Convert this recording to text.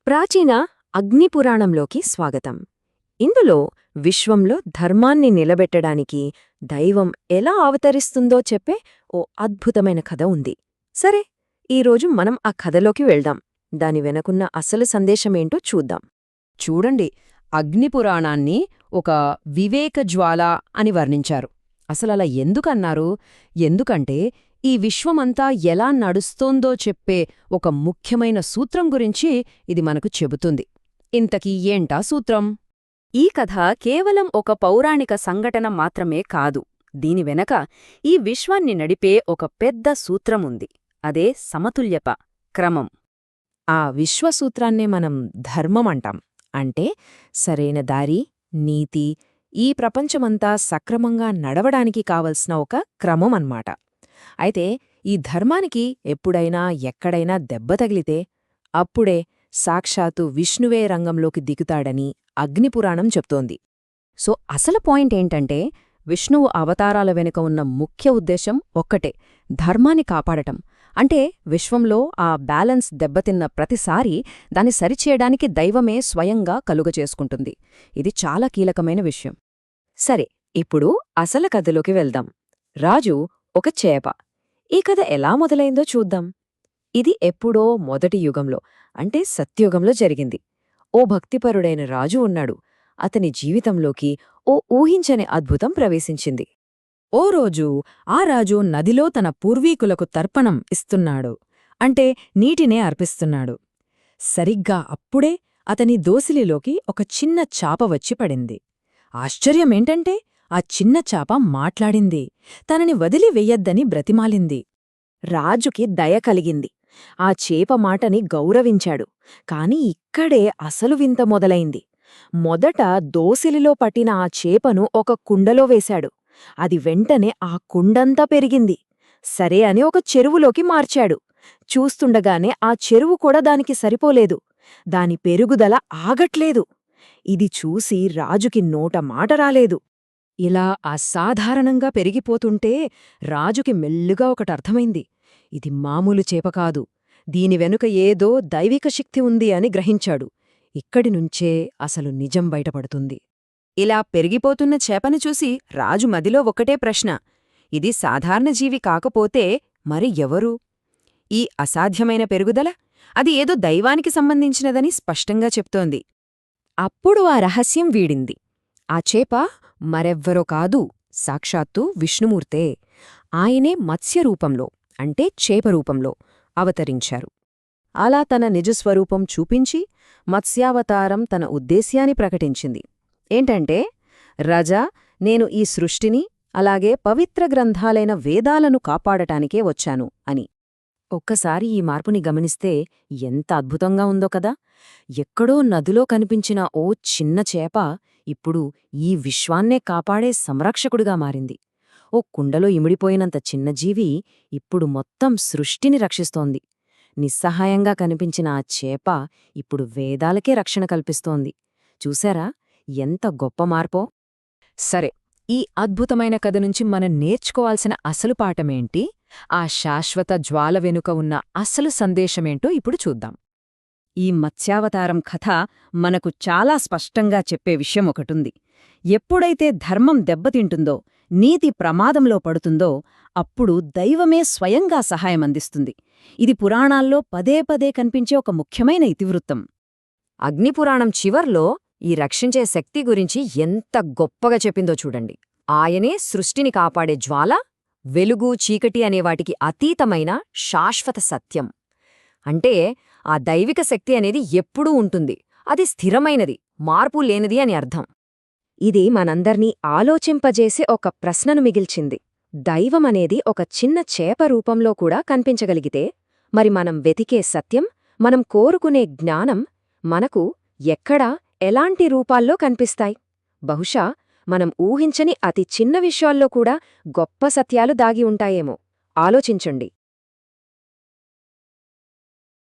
ప్రాచీన అగ్నిపురాణంలోకి స్వాగతం. ఇందులో విశ్వంలో ధర్మాన్ని నిలబెట్టడానికి దైవం ఎలా అవతరిస్తుందో చెప్పే ఓ అద్భుతమైన కథ ఉంది. సరే, ఈరోజు మనం ఆ కథలోకి వెళ్దాం. దాని వెనకున్న అసలు సందేశమేంటో చూద్దాం. చూడండి, అగ్నిపురాణాన్ని ఒక వివేక జ్వాల అని వర్ణించారు. అసలలా ఎందుకన్నారు? ఎందుకంటే ఈ విశ్వమంతా ఎలా నడుస్తోందో చెప్పే ఒక ముఖ్యమైన సూత్రం గురించి ఇది మనకు చెబుతుంది. ఇంతకీ ఏంటా సూత్రం? ఈ కథ కేవలం ఒక పౌరాణిక సంఘటన మాత్రమే కాదు. దీని వెనక ఈ విశ్వాన్ని నడిపే ఒక పెద్ద సూత్రముంది. అదే సమతుల్యత, క్రమం. ఆ విశ్వసూత్రాన్నే మనం ధర్మమంటాం. అంటే సరైన దారి, నీతి, ఈ ప్రపంచమంతా సక్రమంగా నడవడానికి కావలసిన ఒక క్రమం అన్నమాట. అయితే ఈ ధర్మానికి ఎప్పుడైనా ఎక్కడైనా దెబ్బ తగిలితే అప్పుడే సాక్షాత్తు విష్ణువే రంగంలోకి దిగుతాడని అగ్నిపురాణం చెప్తోంది. సో అసలు పాయింట్ ఏంటంటే, విష్ణువు అవతారాల వెనుక ఉన్న ముఖ్య ఉద్దేశం ఒక్కటే: ధర్మాన్ని కాపాడటం. అంటే విశ్వంలో ఆ బ్యాలెన్స్ దెబ్బతిన్న ప్రతిసారి దాన్ని సరిచేయడానికి దైవమే స్వయంగా కలుగచేసుకుంటుంది. ఇది చాలా కీలకమైన విషయం. సరే, ఇప్పుడు అసలు కథలోకి వెళ్దాం. రాజు ఒక చేప. ఈ కథ ఎలా మొదలైందో చూద్దాం. ఇది ఎప్పుడో మొదటి యుగంలో, అంటే సత్యుగంలో జరిగింది. ఓ భక్తిపరుడైన రాజు ఉన్నాడు. అతని జీవితంలోకి ఓ ఊహించని అద్భుతం ప్రవేశించింది. ఓ రోజు ఆ రాజు నదిలో తన పూర్వీకులకు తర్పణం ఇస్తున్నాడు. అంటే నీటినే అర్పిస్తున్నాడు. సరిగ్గా అప్పుడే అతని దోసిలిలోకి ఒక చిన్న చాప వచ్చి పడింది. ఆశ్చర్యమేంటంటే ఆ చిన్న చాప మాట్లాడింది. తనని వదిలి వెయ్యొద్దని బ్రతిమాలింది. రాజుకి దయ కలిగింది. ఆ చేప మాటని గౌరవించాడు. కాని ఇక్కడే అసలు వింత మొదలైంది. మొదట దోసిలిలో పట్టిన ఆ చేపను ఒక కుండలో వేశాడు. అది వెంటనే ఆ కుండంతా పెరిగింది. సరే అని ఒక చెరువులోకి మార్చాడు. చూస్తుండగానే ఆ చెరువు కూడా దానికి సరిపోలేదు. దాని పెరుగుదల ఆగట్లేదు. ఇది చూసి రాజుకి నోట మాట రాలేదు. ఇలా అసాధారణంగా పెరిగిపోతుంటే రాజుకి మెల్లుగా ఒకటర్థమైంది. ఇది మామూలు చేపకాదు, దీని వెనుక ఏదో దైవిక శక్తి ఉంది అని గ్రహించాడు. ఇక్కడినుంచే అసలు నిజం బయటపడుతుంది. ఇలా పెరిగిపోతున్న చేపను చూసి రాజు మదిలో ఒకటే ప్రశ్న: ఇది సాధారణ జీవి కాకపోతే మరి ఎవరు? ఈ అసాధ్యమైన పెరుగుదల అది ఏదో దైవానికి సంబంధించినదని స్పష్టంగా చెప్తోంది. అప్పుడు ఆ రహస్యం వీడింది. ఆ చేప మరెవ్వరో కాదు, సాక్షాత్తు విష్ణుమూర్తే. ఆయనే మత్స్యరూపంలో, అంటే చేపరూపంలో అవతరించారు. అలా తన నిజస్వరూపం చూపించి మత్స్యావతారం తన ఉద్దేశ్యాన్ని ప్రకటించింది. ఏంటంటే, రజా, నేను ఈ సృష్టిని, అలాగే పవిత్ర గ్రంథాలైన వేదాలను కాపాడటానికే వచ్చాను అని. ఒక్కసారి ఈ మార్పుని గమనిస్తే ఎంత అద్భుతంగా ఉందో కదా! ఎక్కడో నదిలో కనిపించిన ఓ చిన్న చేప ఇప్పుడు ఈ విశ్వాన్నే కాపాడే సంరక్షకుడిగా మారింది. ఓ కుండలో ఇమిడిపోయినంత చిన్న జీవి ఇప్పుడు మొత్తం సృష్టిని రక్షిస్తోంది. నిస్సహాయంగా కనిపించిన ఆ చేప ఇప్పుడు వేదాలకే రక్షణ కల్పిస్తోంది. చూశారా ఎంత గొప్ప మార్పో? సరే, ఈ అద్భుతమైన కథ నుంచి మనం నేర్చుకోవాల్సిన అసలు పాఠమేంటి? ఆ శాశ్వత జ్వాల వెనుక ఉన్న అసలు సందేశమేంటో ఇప్పుడు చూద్దాం. ఈ మత్స్యావతారం కథ మనకు చాలా స్పష్టంగా చెప్పే విషయం ఒకటుంది. ఎప్పుడైతే ధర్మం దెబ్బతింటుందో, నీతి ప్రమాదంలో పడుతుందో, అప్పుడు దైవమే స్వయంగా సహాయమందిస్తుంది. ఇది పురాణాల్లో పదే పదే కనిపించే ఒక ముఖ్యమైన ఇతివృత్తం. అగ్నిపురాణం చివర్లో ఈ రక్షించే శక్తి గురించి ఎంత గొప్పగా చెప్పిందో చూడండి. ఆయనే సృష్టిని కాపాడే జ్వాల, వెలుగు చీకటి అనేవాటికి అతీతమైన శాశ్వత సత్యం. అంటే ఆ దైవిక శక్తి అనేది ఎప్పుడూ ఉంటుంది. అది స్థిరమైనది, మార్పు లేనిది అని అర్థం. ఇది మనందర్నీ ఆలోచింపజేసే ఒక ప్రశ్నను మిగిల్చింది. దైవమనేది ఒక చిన్న చేప రూపంలో కూడా కనిపించగలిగితే, మరి మనం వెతికే సత్యం, మనం కోరుకునే జ్ఞానం మనకు ఎక్కడా, ఎలాంటి రూపాల్లో కనిపిస్తాయి? బహుశా మనం ఊహించని అతి చిన్న విషయాల్లో కూడా గొప్ప సత్యాలు దాగి ఉంటాయేమో. ఆలోచించండి.